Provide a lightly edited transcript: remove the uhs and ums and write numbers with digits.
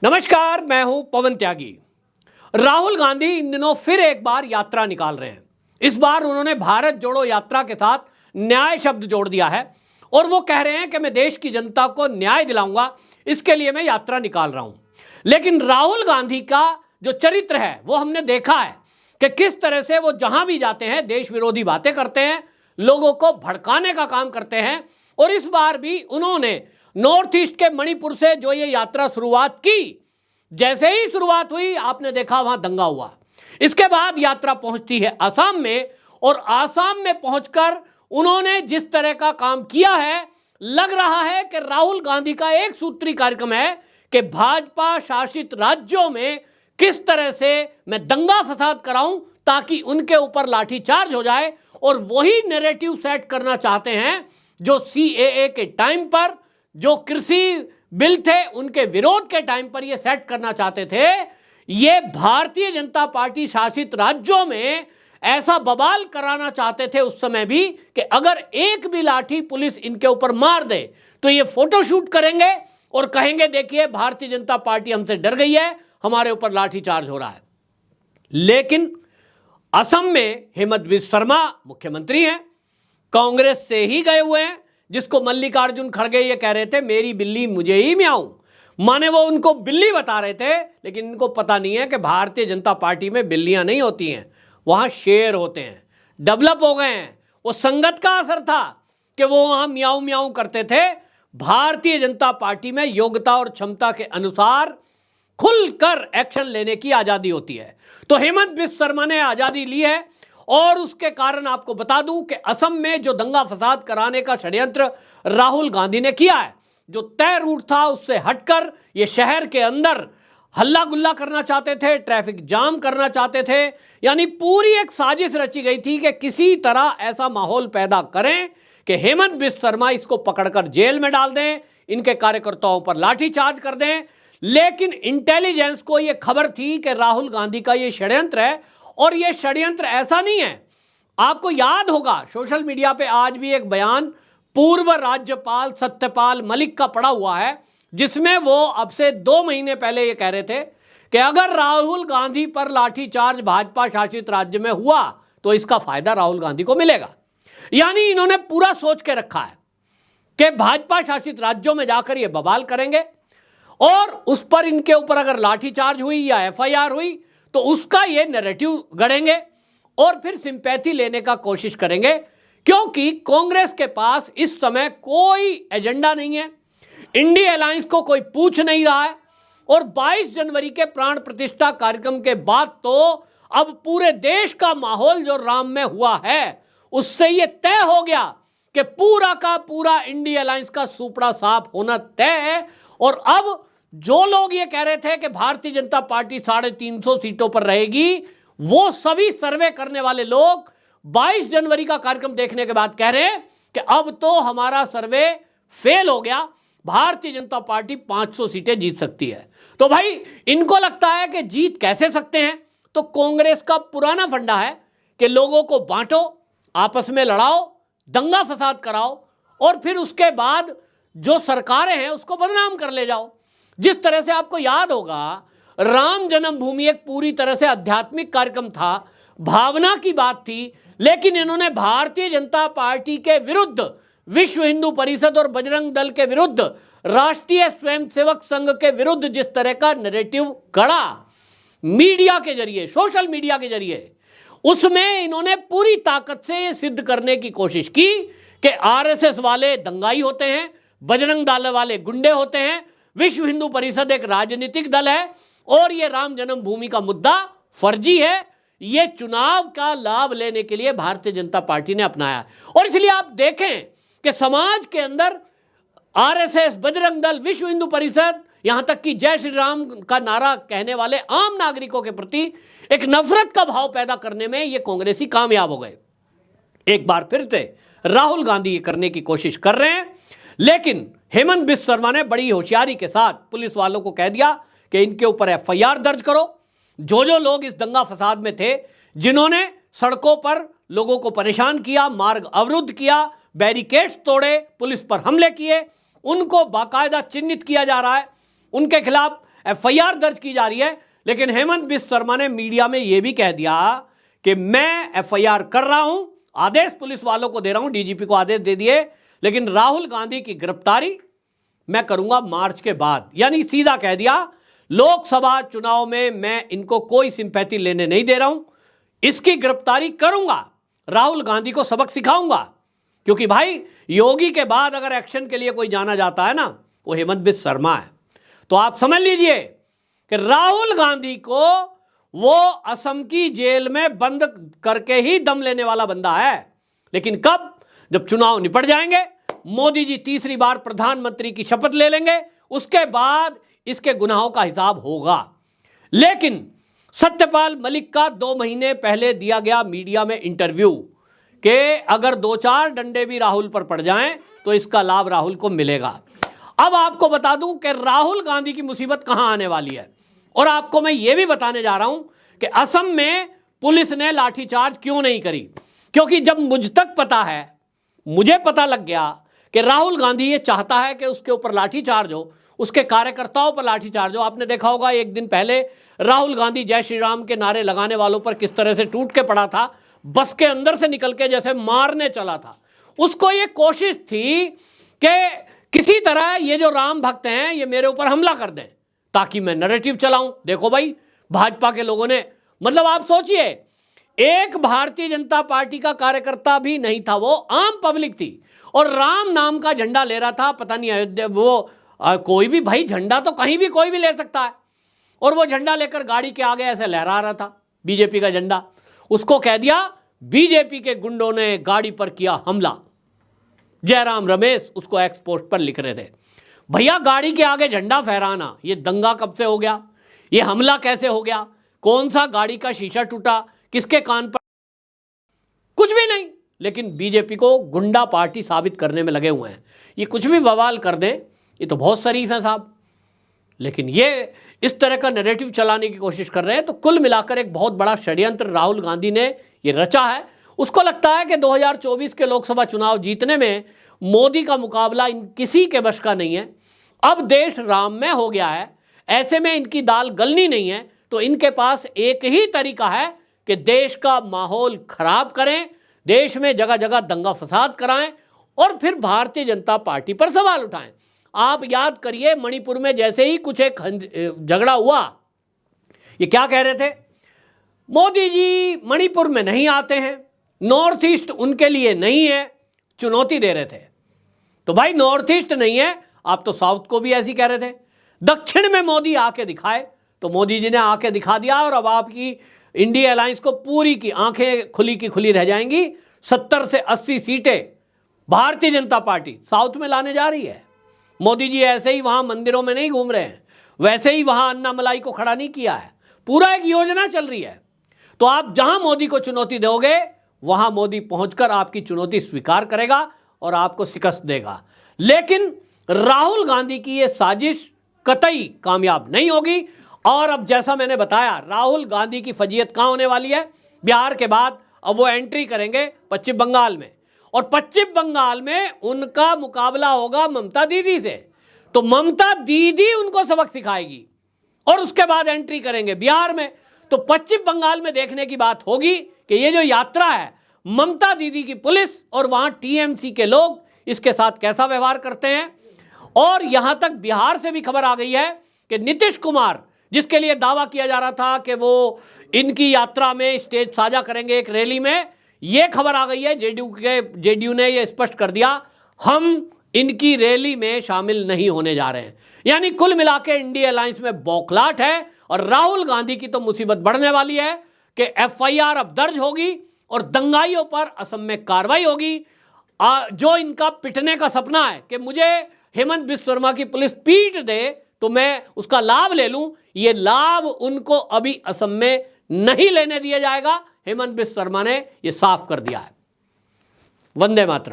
नमस्कार, मैं हूं पवन त्यागी। राहुल गांधी इन दिनों फिर एक बार यात्रा निकाल रहे हैं। इस बार उन्होंने भारत जोड़ो यात्रा के साथ न्याय शब्द जोड़ दिया है और वो कह रहे हैं कि मैं देश की जनता को न्याय दिलाऊंगा, इसके लिए मैं यात्रा निकाल रहा हूं। लेकिन राहुल गांधी का जो चरित्र है वो हमने देखा है कि किस तरह से वो जहां भी जाते हैं देश विरोधी बातें करते हैं, लोगों को भड़काने का काम करते हैं। और इस बार भी उन्होंने नॉर्थ ईस्ट के मणिपुर से जो ये यात्रा शुरुआत की, जैसे ही शुरुआत हुई आपने देखा वहां दंगा हुआ। इसके बाद यात्रा पहुंचती है आसाम में और आसाम में पहुंचकर उन्होंने जिस तरह का काम किया है, लग रहा है कि राहुल गांधी का एक सूत्री कार्यक्रम है कि भाजपा शासित राज्यों में किस तरह से मैं दंगा फसाद कराऊं ताकि उनके ऊपर लाठीचार्ज हो जाए। और वही नैरेटिव सेट करना चाहते हैं जो सीएए के टाइम पर, जो कृषि बिल थे उनके विरोध के टाइम पर ये सेट करना चाहते थे। ये भारतीय जनता पार्टी शासित राज्यों में ऐसा बवाल कराना चाहते थे उस समय भी कि अगर एक भी लाठी पुलिस इनके ऊपर मार दे तो ये फोटो शूट करेंगे और कहेंगे देखिए भारतीय जनता पार्टी हमसे डर गई है, हमारे ऊपर लाठीचार्ज हो रहा है। लेकिन असम में हेमंत बिस्वा शर्मा मुख्यमंत्री हैं, कांग्रेस से ही गए हुए हैं, जिसको मल्लिकार्जुन खड़गे ये कह रहे थे मेरी बिल्ली मुझे ही म्याऊं, माने वो उनको बिल्ली बता रहे थे। लेकिन इनको पता नहीं है कि भारतीय जनता पार्टी में बिल्लियां नहीं होती हैं, वहां शेर होते हैं। डेवलप हो गए हैं, वो संगत का असर था कि वो वहां म्याऊं म्याऊं करते थे। भारतीय जनता पार्टी में योग्यता और क्षमता के अनुसार खुलकर एक्शन लेने की आजादी होती है। तो हेमंत बिस्वा शर्मा ने आजादी ली है और उसके कारण आपको बता दूं कि असम में जो दंगा फसाद कराने का षड्यंत्र राहुल गांधी ने किया है, जो तय रूट था उससे हटकर ये शहर के अंदर हल्ला गुल्ला करना चाहते थे, ट्रैफिक जाम करना चाहते थे। यानी पूरी एक साजिश रची गई थी कि किसी तरह ऐसा माहौल पैदा करें कि हेमंत बिस्वा शर्मा इसको पकड़कर जेल में डाल दें, इनके कार्यकर्ताओं पर लाठीचार्ज कर दें। लेकिन इंटेलिजेंस को यह खबर थी कि राहुल गांधी का यह षड्यंत्र है और यह षड्यंत्र ऐसा नहीं है। आपको याद होगा सोशल मीडिया पे आज भी एक बयान पूर्व राज्यपाल सत्यपाल मलिक का पड़ा हुआ है, जिसमें वो अब से 2 महीने पहले ये कह रहे थे कि अगर राहुल गांधी पर लाठीचार्ज भाजपा शासित राज्य में हुआ तो इसका फायदा राहुल गांधी को मिलेगा। यानी इन्होंने पूरा सोच के रखा है कि भाजपा शासित राज्यों में जाकर ये बवाल करेंगे और उस पर इनके ऊपर अगर लाठीचार्ज हुई या एफआईआर हुई तो उसका ये नैरेटिव गढ़ेंगे और फिर सिंपैथी लेने का कोशिश करेंगे, क्योंकि कांग्रेस के पास इस समय कोई एजेंडा नहीं है, इंडिया अलायंस को कोई पूछ नहीं रहा है। और 22 जनवरी के प्राण प्रतिष्ठा कार्यक्रम के बाद तो अब पूरे देश का माहौल जो राम में हुआ है उससे ये तय हो गया कि पूरा का पूरा इंडिया अलायंस का सुपड़ा साफ होना तय है। और अब जो लोग ये कह रहे थे कि भारतीय जनता पार्टी 350 सीटों पर रहेगी, वो सभी सर्वे करने वाले लोग 22 जनवरी का कार्यक्रम देखने के बाद कह रहे हैं कि अब तो हमारा सर्वे फेल हो गया, भारतीय जनता पार्टी 500 सीटें जीत सकती है। तो भाई इनको लगता है कि जीत कैसे सकते हैं, तो कांग्रेस का पुराना फंडा है कि लोगों को बांटो, आपस में लड़ाओ, दंगा फसाद कराओ और फिर उसके बाद जो सरकारें हैं उसको बदनाम कर ले जाओ। जिस तरह से आपको याद होगा राम जन्मभूमि एक पूरी तरह से आध्यात्मिक कार्यक्रम था, भावना की बात थी, लेकिन इन्होंने भारतीय जनता पार्टी के विरुद्ध, विश्व हिंदू परिषद और बजरंग दल के विरुद्ध, राष्ट्रीय स्वयंसेवक संघ के विरुद्ध जिस तरह का नैरेटिव गढ़ा मीडिया के जरिए, सोशल मीडिया के जरिए, उसमें इन्होंने पूरी ताकत से ये सिद्ध करने की कोशिश की कि आरएसएस वाले दंगाई होते हैं, बजरंग दल वाले गुंडे होते हैं, विश्व हिंदू परिषद एक राजनीतिक दल है और ये राम जन्मभूमि का मुद्दा फर्जी है। ये चुनाव का लाभ लेने के लिए भारतीय जनता पार्टी ने अपनाया और इसलिए आप देखें कि समाज के अंदर आरएसएस, बजरंग दल, विश्व हिंदू परिषद, यहां तक कि जय श्री राम का नारा कहने वाले आम नागरिकों के प्रति एक नफरत का भाव पैदा करने में ये कांग्रेसी कामयाब हो गए। एक बार फिर से राहुल गांधी ये करने की कोशिश कर रहे हैं, लेकिन हेमंत बिस्वा शर्मा ने बड़ी होशियारी के साथ पुलिस वालों को कह दिया कि इनके ऊपर एफआईआर दर्ज करो। जो लोग इस दंगा फसाद में थे, जिन्होंने सड़कों पर लोगों को परेशान किया, मार्ग अवरुद्ध किया, बैरिकेड्स तोड़े, पुलिस पर हमले किए, उनको बाकायदा चिन्हित किया जा रहा है, उनके खिलाफ एफआईआर दर्ज की जा रही है, लेकिन हेमंत बिस्व शर्मा ने मीडिया में यह भी कह दिया कि मैं एफआईआर कर रहा हूं, आदेश पुलिस वालों को दे रहा हूं, डीजीपी को आदेश दे दिए, लेकिन राहुल गांधी की गिरफ्तारी मैं करूंगा मार्च के बाद। यानी सीधा कह दिया, लोकसभा चुनाव में मैं इनको कोई सिंपैथी लेने नहीं दे रहा हूं, इसकी गिरफ्तारी करूंगा, राहुल गांधी को सबक सिखाऊंगा। क्योंकि भाई योगी के बाद अगर एक्शन के लिए कोई जाना जाता है ना, वो हेमंत बिस्व शर्मा है। तो आप समझ लीजिए कि राहुल गांधी को वो असम की जेल में बंद करके ही दम लेने वाला बंदा है। लेकिन कब? जब चुनाव निपट जाएंगे, मोदी जी तीसरी बार प्रधानमंत्री की शपथ ले लेंगे, उसके बाद इसके गुनाहों का हिसाब होगा। लेकिन सत्यपाल मलिक का 2 महीने पहले दिया गया मीडिया में इंटरव्यू कि अगर 2-4 डंडे भी राहुल पर पड़ जाएं तो इसका लाभ राहुल को मिलेगा। अब आपको बता दूं कि राहुल गांधी की मुसीबत कहां आने वाली है, और आपको मैं यह भी बताने जा रहा हूं कि असम में पुलिस ने लाठीचार्ज क्यों नहीं करी। क्योंकि जब मुझ तक पता है, मुझे पता लग गया कि राहुल गांधी ये चाहता है कि उसके ऊपर लाठीचार्ज हो, उसके कार्यकर्ताओं पर लाठीचार्ज हो। आपने देखा होगा एक दिन पहले राहुल गांधी जय श्री राम के नारे लगाने वालों पर किस तरह से टूट के पड़ा था, बस के अंदर से निकल के जैसे मारने चला था। उसको ये कोशिश थी कि किसी तरह ये जो राम भक्त हैं ये मेरे ऊपर हमला कर दें ताकि मैं नैरेटिव चलाऊं। देखो भाई, भाजपा के लोगों ने, मतलब आप सोचिए, एक भारतीय जनता पार्टी का कार्यकर्ता भी नहीं था, वो आम पब्लिक थी और राम नाम का झंडा ले रहा था। पता नहीं अयोध्या, वो कोई भी भाई झंडा तो कहीं भी कोई भी ले सकता है, और वो झंडा लेकर गाड़ी के आगे ऐसे लहरा रहा था, बीजेपी का झंडा। उसको कह दिया बीजेपी के गुंडों ने गाड़ी पर किया हमला। जयराम रमेश उसको एक्सपोस्ट पर लिख रहे थे। भैया गाड़ी के आगे झंडा फहराना ये दंगा कब से हो गया? ये हमला कैसे हो गया? कौन सा गाड़ी का शीशा टूटा? किसके कान पर? कुछ भी नहीं। लेकिन बीजेपी को गुंडा पार्टी साबित करने में लगे हुए हैं। ये कुछ भी बवाल कर दें, ये तो बहुत शरीफ है साहब, लेकिन ये इस तरह का नैरेटिव चलाने की कोशिश कर रहे हैं। तो कुल मिलाकर एक बहुत बड़ा षड्यंत्र राहुल गांधी ने ये रचा है। उसको लगता है कि 2024 के लोकसभा चुनाव जीतने में मोदी का मुकाबला इन किसी के वश का नहीं है। अब देश राममय हो गया है, ऐसे में इनकी दाल गलनी नहीं है। तो इनके पास एक ही तरीका है कि देश का माहौल खराब करें, देश में जगह जगह दंगा फसाद कराएं और फिर भारतीय जनता पार्टी पर सवाल उठाएं। आप याद करिए, मणिपुर में जैसे ही कुछ एक झगड़ा हुआ, ये क्या कह रहे थे? मोदी जी मणिपुर में नहीं आते हैं, नॉर्थ ईस्ट उनके लिए नहीं है, चुनौती दे रहे थे। तो भाई नॉर्थ ईस्ट नहीं है, आप तो साउथ को भी ऐसी कह रहे थे। दक्षिण में मोदी आके दिखाए, तो मोदी जी ने आके दिखा दिया और अब आपकी इंडिया अलायंस को पूरी की आंखें खुली की खुली रह जाएंगी। 70 से 80 सीटें भारतीय जनता पार्टी साउथ में लाने जा रही है। मोदी जी ऐसे ही वहां मंदिरों में नहीं घूम रहे हैं, वैसे ही वहां अन्नामलाई को खड़ा नहीं किया है, पूरा एक योजना चल रही है। तो आप जहां मोदी को चुनौती दोगे, वहां मोदी पहुंचकर आपकी चुनौती स्वीकार करेगा और आपको शिकस्त देगा। लेकिन राहुल गांधी की यह साजिश कतई कामयाब नहीं होगी। और अब जैसा मैंने बताया, राहुल गांधी की फजीयत कहां होने वाली है? बिहार के बाद अब वो एंट्री करेंगे पश्चिम बंगाल में, और पश्चिम बंगाल में उनका मुकाबला होगा ममता दीदी से। तो ममता दीदी उनको सबक सिखाएगी और उसके बाद एंट्री करेंगे बिहार में। तो पश्चिम बंगाल में देखने की बात होगी कि ये जो यात्रा है, ममता दीदी की पुलिस और वहां टीएमसी के लोग इसके साथ कैसा व्यवहार करते हैं। और यहां तक बिहार से भी खबर आ गई है कि नीतीश कुमार, जिसके लिए दावा किया जा रहा था कि वो इनकी यात्रा में स्टेज साझा करेंगे एक रैली में, यह खबर आ गई है, जेडीयू ने यह स्पष्ट कर दिया, हम इनकी रैली में शामिल नहीं होने जा रहे हैं। यानी कुल मिलाकर इंडिया अलायंस में बौखलाहट है और राहुल गांधी की तो मुसीबत बढ़ने वाली है कि एफआईआर अब दर्ज होगी और दंगाइयों पर असम में कार्रवाई होगी। जो इनका पिटने का सपना है कि मुझे हेमंत बिस्व शर्मा की पुलिस पीट दे तो मैं उसका लाभ ले लूं, ये लाभ उनको अभी असम में नहीं लेने दिया जाएगा। हेमंत बिस्व शर्मा ने यह साफ कर दिया है। वंदे मातरम।